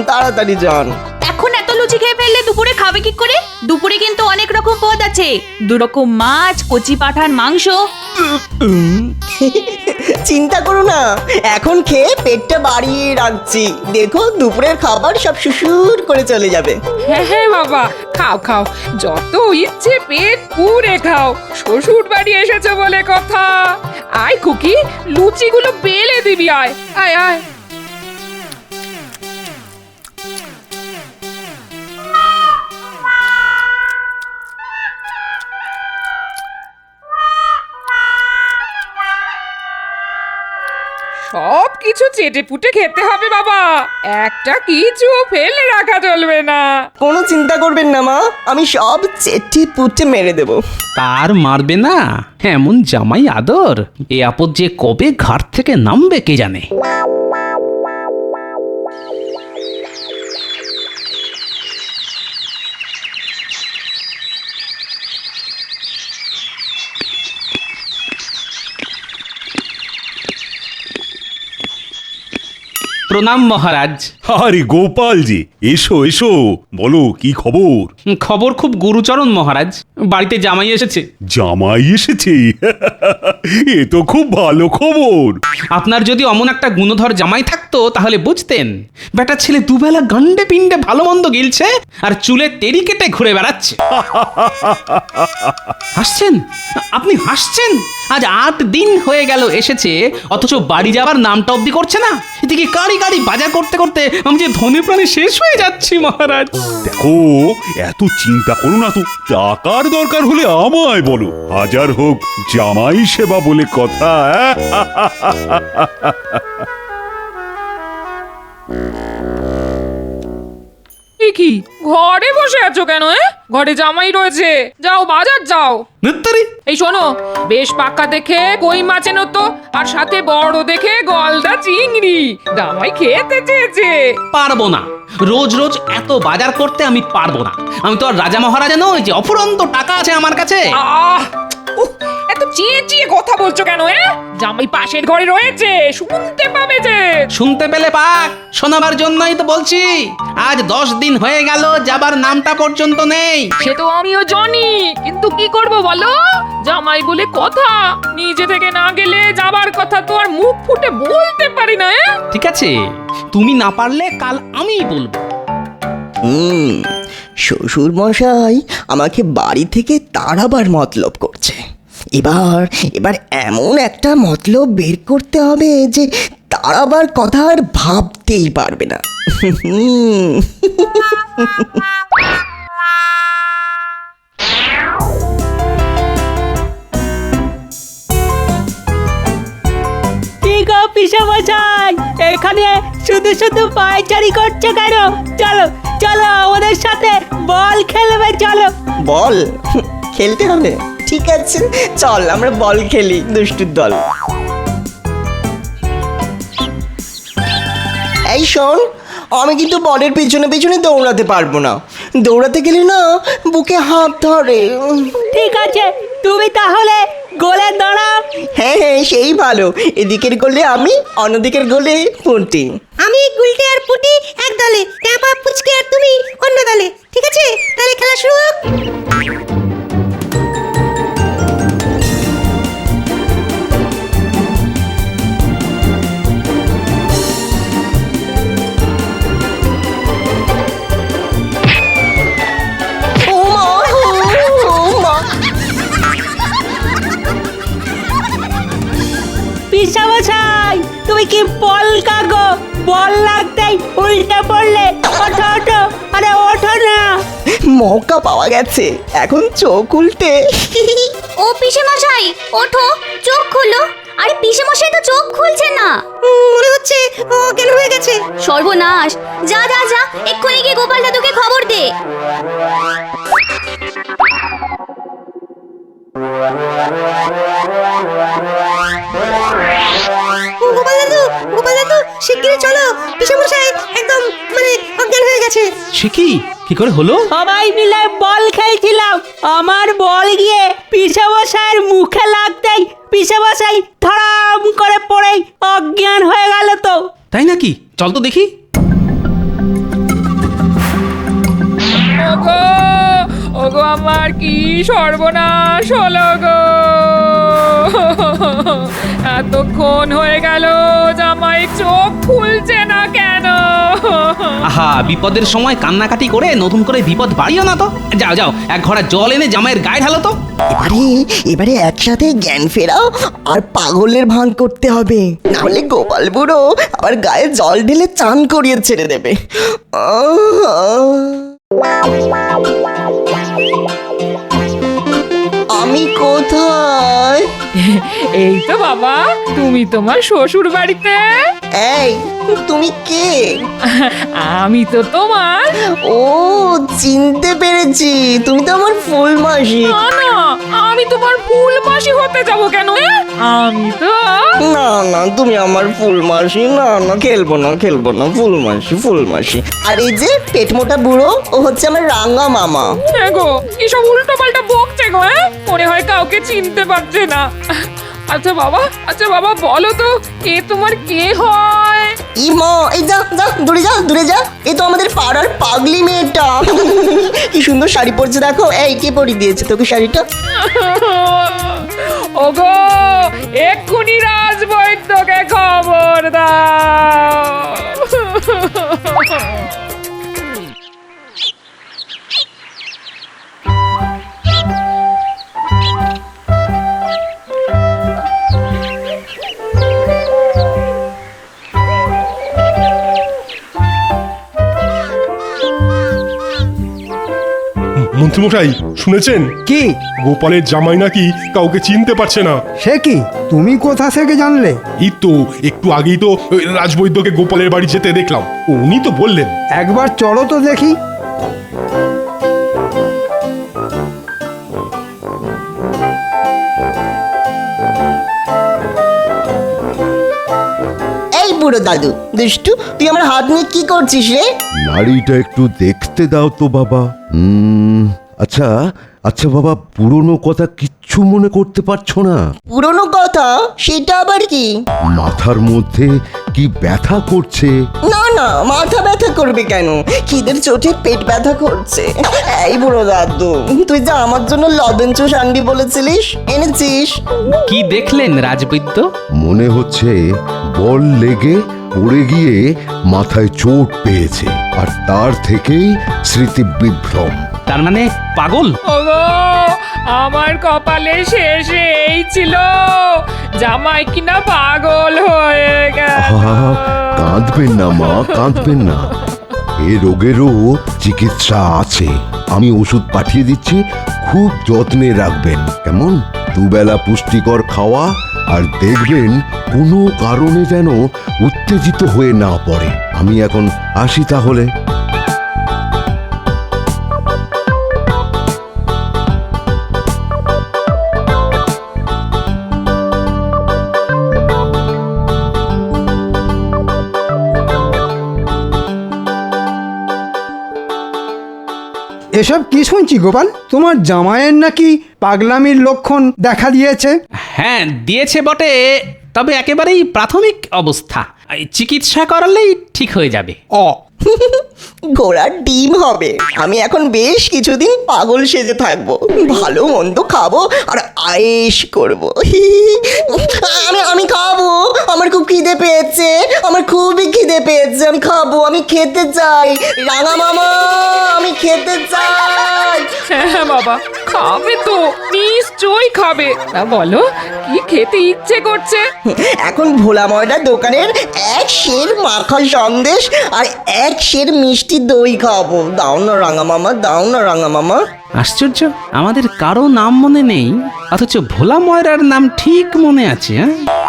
তাড়াতাড়ি যান। এখন এত লুচি খেয়ে ফেললে দুপুরে খাবে কি করে? দুপুরে কিন্তু অনেক রকম পদ আছে, 2 রকম মাছ, কচি পাঁঠার মাংস। চিন্তা করো না, এখন খেয়ে পেটটা বাড়িয়ে রাখছি, দেখো দুপুরের খাবার সব সুসুর করে চলে যাবে। হ্যাঁ হ্যাঁ বাবা, খাও খাও, যত ইচ্ছে পেট পুরে খাও। শ্বশুর বাড়ি এসেছে বলে কথা। আয় খুকি, লুচিগুলো বেলে দিবি, আয় আয় আয়। সব কিছু চেটে পুটে খেতে হবে বাবা, একটা কিছু ফেলে রাখা চলবে না। কোনো চিন্তা করবেন না মা, আমি সব চেটে পুটে মেরে দেবো। তার মারবে না, এমন জামাই আদর, এ আপদ যে কবে ঘাট থেকে নামবে কে জানে। প্রণাম মহারাজ। আরে গোপাল জি, এসো এসো, বলো কি খবর? খবর খুব গুরুচরণ মহারাজ, বাড়িতে জামাই এসেছে। জামাই এসেছে? এ তো খুব ভালো খবর। আপনার যদি অমন একটা গুণধর জামাই থাকতো তাহলে বুঝতেন, বেটা ছেলে দুবেলা গান্ডে পিণ্ডে ভালো মন্দ গিলছে আর চুলে তেরি কেটে ঘুরে বেড়াচ্ছে। হাসছেন? আপনি হাসছেন? আজ 8 দিন হয়ে গেল এসেছে, অথচ বাড়ি যাবার নামটা অব্দি করছে না। এদিকে গাড়ি গাড়ি বাজার করতে করতে আমি যে ধনে প্রাণে শেষ হয়ে যাচ্ছি মহারাজ। দেখো, এত চিন্তা করো না তো, টাকার দরকার হলে আমায় বলো, হাজার হোক জামাই সেবা বলে কথা। কি ঘরে বসে আছো কেন? ঘরে জামাই রয়েছে, যাও বাজার যাও। নিত্তারি এই শোনো, বেশ পাকা দেখে কই মাছ এনো তো, আর সাথে বড় দেখে গলদা চিংড়ি। জামাই খেতে চেয়েছে। পারবো না, রোজ রোজ এত বাজার করতে আমি পারবো না। আমি তো আর রাজা মহারাজা নই যে অফুরন্ত টাকা আছে আমার কাছে। এত চেঁচিয়ে কথা বলছো কেন? জামাই পাশের ঘরে রয়েছে, শুনতে পাবে যে। শুনতে পেলে পাক, শোনাবার জন্যই তো বলছি। আজ 10 দিন হয়ে গেল, যাবার নামটা পর্যন্ত নেই। সে তো আমিও জানি, কিন্তু কি করব বলো? জামাই বলে কথা, নিজে থেকে না গেলে যাবার কথা তো আর মুখ ফুটে বলতে পারি না। ঠিক আছে, তুমি না পারলে কাল আমিই বলবো। শ্বশুর মশাই আমাকে বাড়ি থেকে তাড়াবার মতলব করছে। এবার এবার এমন একটা মতলব বের করতে হবে যে তাড়াবার কথা আর ভাবতেই পারবে না। পিসামশাই এখানে শুধু শুধু পায়চারি করছে কেন? চলো চলো আমাদের সাথে বল খেলবে, চলো। বল খেলতে হবে? ঠিক আছে, চল আমরা বল খেলি, দুষ্টুর দল। এই শোন, আমি কিন্তু বলের পেছনে পেছনে দৌড়াতে পারবো না, দৌড়াতে গেলে না বুকে হাত ধরে। ঠিক আছে, তুমি তাহলে গোলে দাঁড়াও। হ্যাঁ হ্যাঁ, সেই ভালো। এদিকের গোলে আমি, অন্যদিকের গোলে পুঁটি। আমি গুলটে আর পুটি এক দলে, ট্যাপা পুচকে আর তুমি অন্য দলে। ঠিক আছে, তাহলে খেলা শুরু হোক। পিসামশাই তুমি কি বল কাগো? বল লাগতেই উল্টে পড়লে। ওঠো ওঠো, আরে ওঠো না। মৌকা পাওয়া গেছে, এখন চোখ উল্টে। ও পিসে মশাই ওঠো, চোখ খুলো। আরে পিসে মশাই তো চোখ খুলছে না, মনে হচ্ছে ও কেন হয়ে গেছে। সর্বনাশ। যা যা যা, এক্ষুনি গিয়ে গোপাল দাদুকে খবর দে। গোপাল দাদু শিগগিরই চলো, পিসামশাই একদম মানে অজ্ঞান হয়ে গেছে। সে কি করে হলো? সবাই মিলে বল খেলছিলাম, আমার বল গিয়ে পিসামশাইয়ের মুখে লাগতেই পিসামশাই ধড়াম করে পড়ে অজ্ঞান হয়ে গেল তো। তাই নাকি? চল তো দেখি। কি সর্বনাশ হলো গো! এতক্ষণ হয়ে গেল, জামাই চোখ খুলছে না কেন? আহা, বিপদের সময় কান্নাকাটি করে নতুন করে বিপদ বাড়িও না তো। যাও যাও, এক ঘড়া জল এনে জামাইয়ের গায়ে ঢালো তো। এবারে একসাথে জ্ঞান ফেরাও আর পাগলের ভান করতে হবে, নাহলে গোপাল বুড়ো আবার গায়ে জল ঢেলে চান করিয়ে ছেড়ে দেবে। আমি কোথায়? এই তো বাবা, তুমি তোমার শ্বশুর বাড়িতে। এই, তুমি কে? আমি তো তোমার। ও, চিনতে পেরেছি, তুমি তো আমার ফুল মাসি। না না, আমি তোমার ফুল মাসি হতে যাব কেন? আমি তো না না, তুমি আমার ফুল মাসি। না না, খেলবো না খেলবো না, ফুল মাসি। আর এই যে পেট মোটা বুড়ো, ও হচ্ছে আমার রাঙা মামা। গো, এসব উল্টো পাল্টা বকছে গো। মনে হয় কাউকে চিনতে পারছে না। আচ্ছা বাবা, বলো তো, এ তোমার কে হয়? ই মা, এই যা যা, দূরে যা। এ তো আমাদের পাড়ার পাগলি মেয়েটা। কি সুন্দর শাড়ি পরছে দেখো। এই, কে পরিয়ে দিয়েছে তোকে শাড়িটা? ওগো, এক্ষুনি রাজবৈদ্যকে খবর দাও। মন্ত্রীমশাই, শুনেছেন কি? গোপালের জামাই নাকি কাউকে চিনতে পারছে না। সে কি? তুমি কোথা থেকে জানলে? এই তো একটু আগেই তো রাজবৈদ্যকে গোপালের বাড়ি যেতে দেখলাম, উনি তো বললেন। একবার চলো তো দেখি। এই বুড়ো দাদু দুষ্টু, তুই আমার হাত নিয়ে কি করছিস রে? নাড়িটা একটু দেখতে দাও তো বাবা। আচ্ছা আচ্ছা বাবা, পুরনো কথা কিচ্ছু মনে করতে পারছো না? পুরনো কথা? সেটা আবার কি? মাথার মধ্যে কি ব্যথা করছে? না না, মাথা ব্যথা করবে কেন? খিদের চোটে পেট ব্যথা করছে। এই বুড়ো দাদু, তুই যে আমার জন্য লবণ চুষ আনবি বলেছিলিস, এনেছিস? কি দেখলেন রাজবৈদ্য? মনে হচ্ছে বল লেগে পড়ে গিয়ে মাথায় চোট পেয়েছে, আর তার থেকেই স্মৃতি বিভ্রম। তার মানে পাগল? ওগো, আমার কপালে শেষে এই ছিল, জামাই কিনা পাগল হয়ে গেল। কাঁদবেন না মা, কাঁদবেন না। এ রোগেরও চিকিৎসা আছে, আমি ওষুধ পাঠিয়ে দিচ্ছি, খুব যত্নে রাখবেন কেমন? দুবেলা পুষ্টিকর খাওয়া, আর দেখবেন কোনো কারণে যেন উত্তেজিত হয়ে না পড়ে। আমি এখন আসি তাহলে। এসব কি শুনছি গোপাল? তোমার জামাইয়ের নাকি পাগলামির লক্ষণ দেখা দিয়েছে? হ্যাঁ, দিয়েছে বটে, তবে একেবারেই প্রাথমিক অবস্থা। এই চিকিৎসা করালেই ঠিক হয়ে যাবে। ঘোড়ার ডিম হবে। আমি এখন বেশ কিছুদিন পাগল সেজে থাকবো, ভালো মন্দ খাবো আর আয়েশ করবো। আমি খাবো, আমার খুব খিদে পেয়েছে, আমার খুবই খিদে পেয়েছে। আমি খাবো, আমি খেতে চাই। রাঙা মামা, আমি খেতে চাই। হ্যাঁ বাবা, খাবে তো, নিশ্চয়ই খাবে। তা বলো, কি খেতে ইচ্ছে করছে? এখন ভোলা ময়দার দোকানের এক সের মাখা সন্দেশ আর এক সের মিষ্টি দই খাবো। দাও না রাঙা মামা, দাও না রাঙা মামা। আশ্চর্য, আমাদের কারো নাম মনে নেই, অথচ ভোলা ময়রার নাম ঠিক মনে আছে।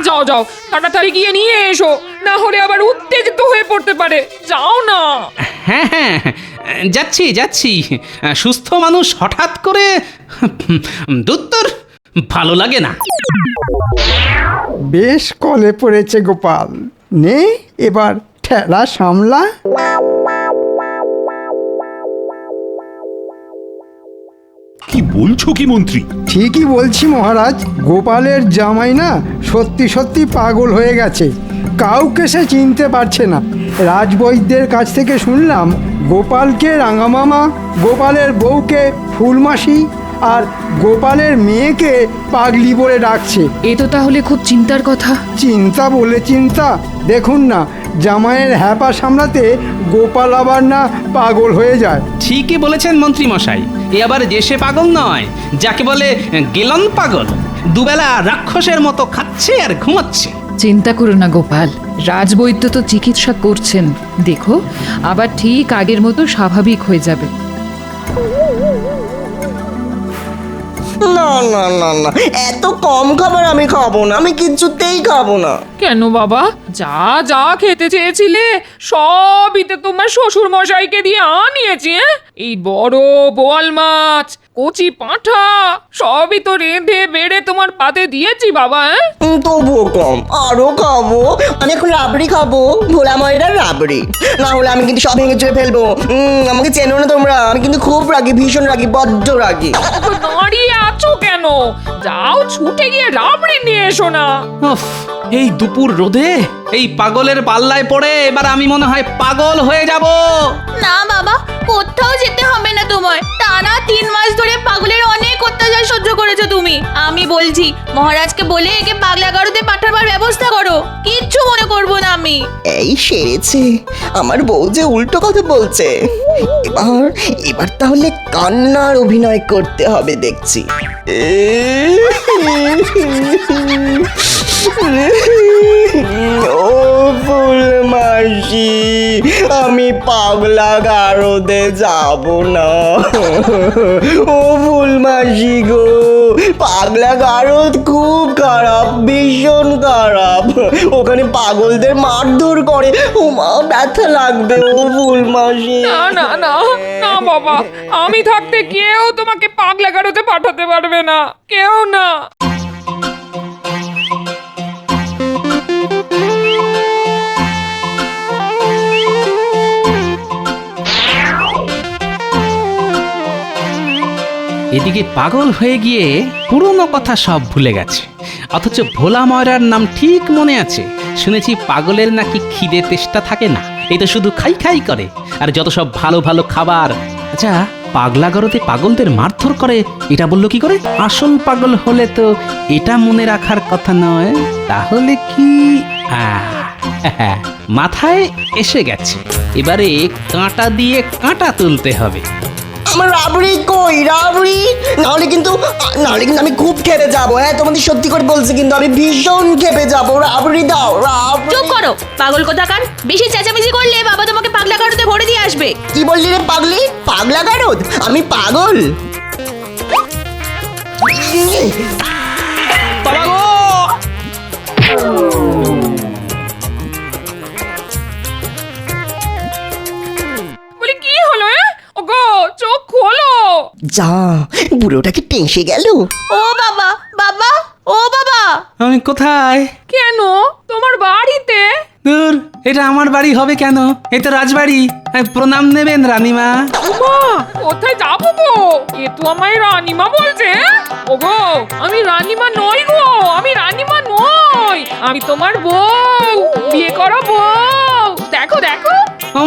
যাও যাও, তাড়াতাড়ি গিয়ে নিয়ে এসো, না হলে আবার উত্তেজিত হয়ে পড়তে পারে। যাও না। হ্যাঁ হ্যাঁ, যাচ্ছি। সুস্থ মানুষ হঠাৎ করে দুত্তর ভালো লাগে না। বেশ কলে পড়েছে গোপাল, নে এবার ঠেলা সামলা। কি বলছো কি মন্ত্রী? ঠিকই বলছি মহারাজ, গোপালের জামাই না সত্যি সত্যি পাগল হয়ে গেছে, কাউকে সে চিনতে পারছে না। রাজবৈদ্যের কাছ থেকে শুনলাম গোপালকে রাঙামামা, গোপালের বউকে ফুলমাসি, আর গোপালের মেয়েকে পাগলি বলে ডাকছে। এ তো তাহলে খুব চিন্তার কথা। চিন্তা বলে চিন্তা, দেখুন না জামাইয়ের হ্যাপা সামলাতে গোপাল আবার না পাগল হয়ে যায়। ঠিকই বলেছেন মন্ত্রী মশাই, এ আবার যে সে পাগল নয়, যাকে বলে গেলন পাগল। দুবেলা রাক্ষসের মতো খাচ্ছে আর ঘুমাচ্ছে। চিন্তা করো না গোপাল, রাজবৈদ্য তো চিকিৎসা করছেন, দেখো আবার ঠিক আগের মতো স্বাভাবিক হয়ে যাবে। না না না না, এত কম খাবার আমি খাবো না, আমি কিছুতেই খাবো না। কেন বাবা, যা যা খেতে চেয়েছিলে সবই তো তোমার শ্বশুর মশাইকে দিয়ে আনিয়েছি। এই বড় বোয়াল মাছ, কচি পাঁঠা সবই তো রেঁধে বেড়ে তোমার পাতে দিয়েছি বাবা। তবুও কম, আরো খাবো। আমি এখন রাবড়ি খাবো, ভোলা ময়দার রাবড়ি। না হলে আমি কিন্তু সব ভেঙে চুয়ে ফেলবো। আমাকে চেনো না তোমরা, আমি কিন্তু খুব রাগি, ভীষণ রাগি, বড্ড রাগি। দাঁড়িয়ে আছো কেন? যাও ছুটে গিয়ে রাবড়ি নিয়ে এসো না। উফ, এই দুপুর রোদে এই পাগলের পাল্লায় পড়ে এবার আমি মনে হয় পাগল হয়ে যাব। না বাবা, কোথাও যেতে হবে না তোমার। টানা 3 মাস ধরে পাগলের অনেক অত্যাচার সহ্য করেছো তুমি। আমি বলছি মহারাজকে বলে একে পাগলা গারদে পাঠাবার ব্যবস্থা করো, কিচ্ছু মনে করবো না আমি। এই সেরেছে, আমার বউ যে উল্টো কথা বলছে। এবার এবার তাহলে কান্নার অভিনয় করতে হবে দেখছি। ও ফুল মাসি, আমি পাগলা গারদে যাব না। ও ফুল মাসি গো, পাগলা গারদ খুব খারাপ, ভীষণ খারাপ। ওখানে পাগলদের মারধর করে, ওমা ব্যথা লাগবে। ও ফুল মাসি, না না না না বাবা, আমি থাকতে কেউ তোমাকে পাগলা গারদে পাঠাতে পারবে না, কেউ না। এদিকে পাগল হয়ে গিয়ে পুরনো কথা সব ভুলে গেছে, অথচ ভোলা ময়রার নাম ঠিক মনে আছে। শুনেছি পাগলের নাকি খিদে তেষ্টা থাকে না, এই তো শুধু খাই খাই করে, আর যত সব ভালো ভালো খাবার। আচ্ছা, পাগলা গারদে পাগলদের মারধর করে এটা বললো কি করে? আসল পাগল হলে তো এটা মনে রাখার কথা নয়। তাহলে কি মাথায় এসে গেছে, এবারে কাঁটা দিয়ে কাঁটা তুলতে হবে। আমার রাবড়ি কই? রাবড়ি নাহলে কিন্তু আমি খুব খেপে যাবো। হ্যাঁ, তোমাদের সত্যি করে বলছি, কিন্তু আমি ভীষণ খেপে যাবো। রাবড়ি দাও, রাবড়ি। চুপ করো পাগল কোথাকার, বেশি চেঁচামেচি করলে বাবা তোমাকে পাগলা গারদে ভরে দিয়ে আসবে। কি বললি রে পাগলি? পাগলা গারদ? আমি পাগল? বাবা গো! বলি কি হলো? ওগো চোখ খোলো। যা, বুড়োটাকে টেঁসে গেল। ও বাবা, বাবা, ও বাবা। আমি কোথায়? কেন তোমার বাড়িতে? দূর, এটা আমার বাড়ি হবে কেন? এই তো রাজবাড়ি। প্রণাম নেবেন রানীমা। মা, কোথায় যাবো গো? এ তো আমায় রানীমা বলছে। ওগো, আমি রানীমা নই গো, আমি রানীমা নই, আমি তোমার বউ, বিয়ে করা বউ। দেখো দেখো।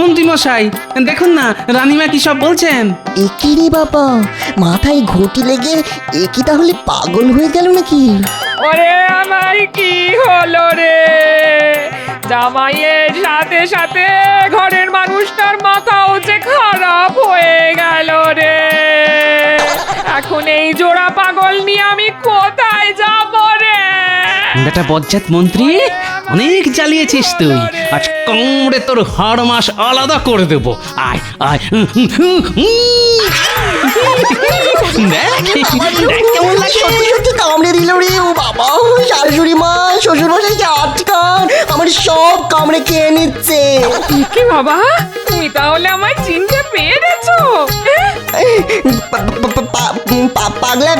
মন্ত্রী মশাই, দেখুন না রানীমা কি সব বলছেন। একি রে বাবা, মাথায় ঘটি লেগে একি তাহলে পাগল হয়ে গেল নাকি? ওরে আমার কি হলো রে? জামাইয়ের সাথে সাথে ঘরের মানুষটার মাথাও যে খারাপ হয়ে গেল রে। এখন এই জোড়া পাগল নিয়ে আমি কোথায় যাব রে? বেটা বজ্জাত মন্ত্রী, অনেক জ্বালিয়েছিস তুই, আজ কামড়ে তোর হাড় মাস আলাদা করে দেব। আয় আয়, কেমন লাগে? সত্যি সত্যি কামড়ে দিল রে। ও বাবা, শাশুড়ি মা, শ্বশুর মশাইকে আটকান, আমার সব কামড়ে খেয়ে নিচ্ছে। কি বাবা, তুমি তাহলে আমায় চিনতে পেরেছো? পাগলা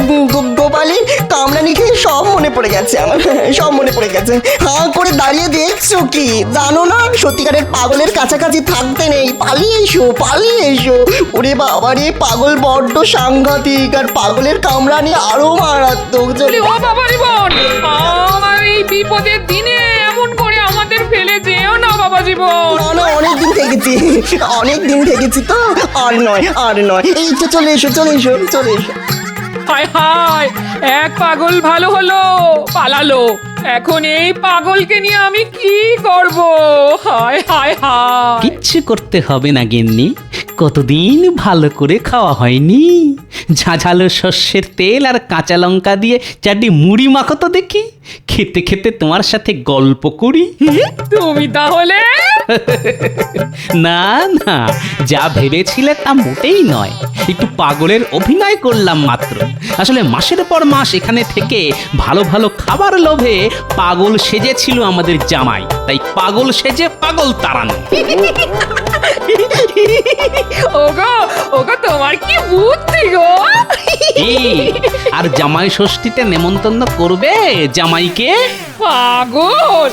গোপালের কামড়ানি খেয়ে সব মনে পড়ে গেছে আমার, সব মনে পড়ে গেছে। হাঁ করে দাঁড়িয়ে দেখছো কি? জানো না সত্যিকারের পাগলের কাছাকাছি থাকতে নেই, পালিয়ে এসো, পালিয়ে এসো। ওরে বাবা রে, পাগল বড্ড সাংঘাতিক, আর পাগলের কামড়ানি আরো মারাত্মক। বলি, ও বাবা রে বোন, আমার এই বিপদের দিনে এমন করে আমাদের ফেলে যেও না বাবা জীবন। না না, অনেকদিন থেকেছি তো, আর নয়, আর নয়। এই তো চলে এসো, চলে এসো, চলে এসো। হায় হায়, এক পাগল ভালো হলো, পালালো। এখন এই পাগলকে নিয়ে আমি কি করব? হায় হায় হায়। কিচ্ছু করতে হবে না গিন্নি, কতদিন ভালো করে খাওয়া হয়নি। ঝাঝালো শস্যের তেল আর কাঁচা লঙ্কা দিয়ে চারটি মুড়ি মাখো তো দেখি, খেতে খেতে তোমার সাথে গল্প করি। তুমি তাহলে না না, যা ভেবেছিলে তা মোটেই নয়, একটু পাগলের অভিনয় করলাম মাত্র। আসলে মাসের পর মাস এখানে থেকে ভালো ভালো খাবার লোভে পাগল সেজেছিল আমাদের জামাই, তাই পাগল সেজে পাগল তাড়ানো। ওগো ওগো, তোমার কি বুদ্ধি গো! কি, আর জামাই ষষ্ঠীতে নেমন্তন্ন করবে জামাইকে? পাগল!